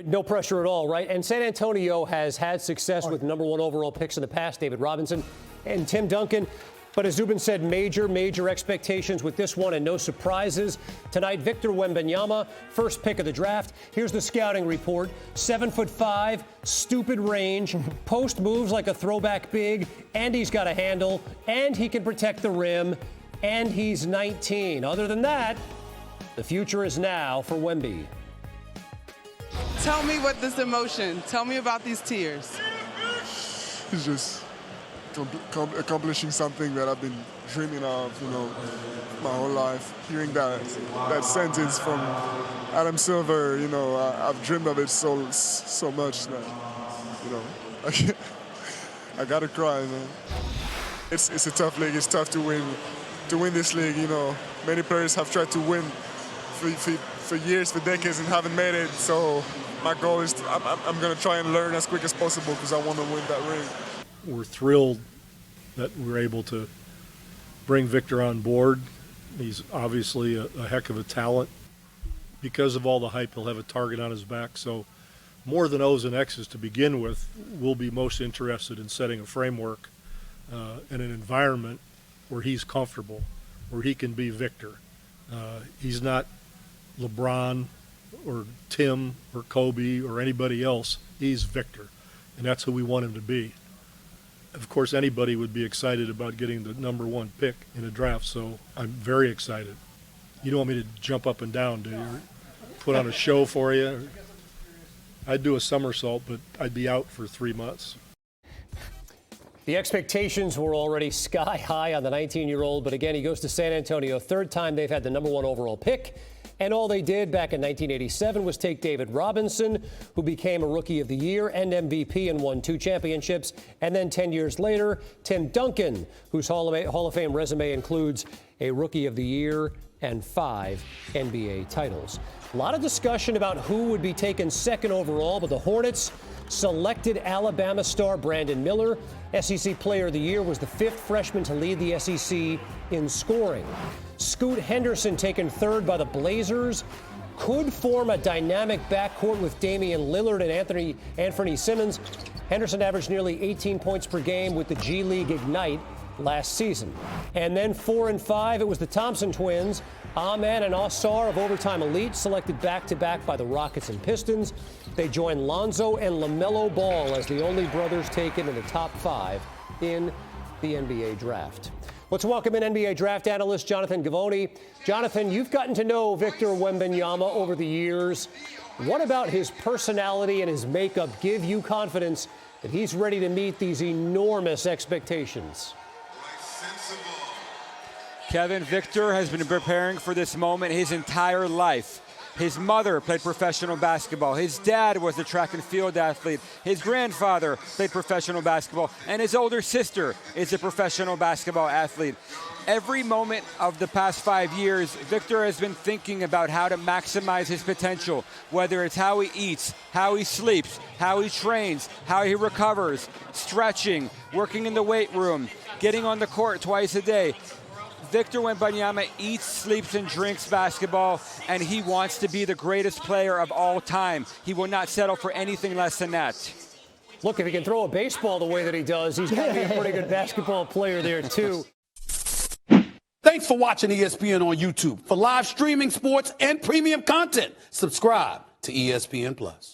No pressure at all, right? And San Antonio has had success with #1 overall picks in the past, David Robinson and Tim Duncan. But as Zubin said, major expectations with this one and no surprises. Tonight, Victor Wembanyama, first pick of the draft. Here's the scouting report. 7'5", stupid range, post moves like a throwback big, and he's got a handle, and he can protect the rim, and he's 19. Other than that, the future is now for Wemby. Tell me what this emotion, tell me about these tears. It's just accomplishing something that I've been dreaming of, my whole life. Hearing that sentence from Adam Silver, I've dreamed of it so much that, I gotta cry, man. It's a tough league. It's tough to win this league. Many players have tried to win for years, for decades, and haven't made it. So my goal is I'm gonna try and learn as quick as possible because I want to win that ring. We're thrilled that we're able to bring Victor on board. He's obviously a heck of a talent. Because of all the hype, he'll have a target on his back. So more than O's and X's to begin with, we'll be most interested in setting a framework and an environment where he's comfortable, where he can be Victor. He's not LeBron or Tim or Kobe or anybody else. He's Victor, and that's who we want him to be. Of course, anybody would be excited about getting the #1 pick in a draft, so I'm very excited. You don't want me to jump up and down, do you? Put on a show for you? I'd do a somersault, but I'd be out for 3 months. The expectations were already sky high on the 19-year-old, but again, he goes to San Antonio. Third time they've had the #1 overall pick. And all they did back in 1987 was take David Robinson, who became a Rookie of the Year and MVP and won 2 championships. And then 10 years later, Tim Duncan, whose Hall of Fame resume includes a Rookie of the Year and 5 NBA titles. A lot of discussion about who would be taken second overall, but the Hornets selected Alabama star Brandon Miller. SEC Player of the Year, was the 5th freshman to lead the SEC in scoring. Scoot Henderson taken third by the Blazers. Could form a dynamic backcourt with Damian Lillard and Anthony Simmons. Henderson averaged nearly 18 points per game with the G League Ignite last season. And then 4 and 5, it was the Thompson twins. Ahmed and Ausar of Overtime Elite selected back-to-back by the Rockets and Pistons. They joined Lonzo and LaMelo Ball as the only brothers taken in the top 5 in the NBA draft. Let's welcome in NBA draft analyst Jonathan Givony. Jonathan, you've gotten to know Victor Wembanyama over the years. What about his personality and his makeup give you confidence that he's ready to meet these enormous expectations? Kevin, Victor has been preparing for this moment his entire life. His mother played professional basketball. His dad was a track and field athlete. His grandfather played professional basketball. And his older sister is a professional basketball athlete. Every moment of the past 5 years, Victor has been thinking about how to maximize his potential, whether it's how he eats, how he sleeps, how he trains, how he recovers, stretching, working in the weight room, getting on the court twice a day. Victor Wembanyama eats, sleeps, and drinks basketball, and he wants to be the greatest player of all time. He will not settle for anything less than that. Look, if he can throw a baseball the way that he does, he's got to be a pretty good basketball player there, too. Thanks for watching ESPN on YouTube. For live streaming sports and premium content, subscribe to ESPN+.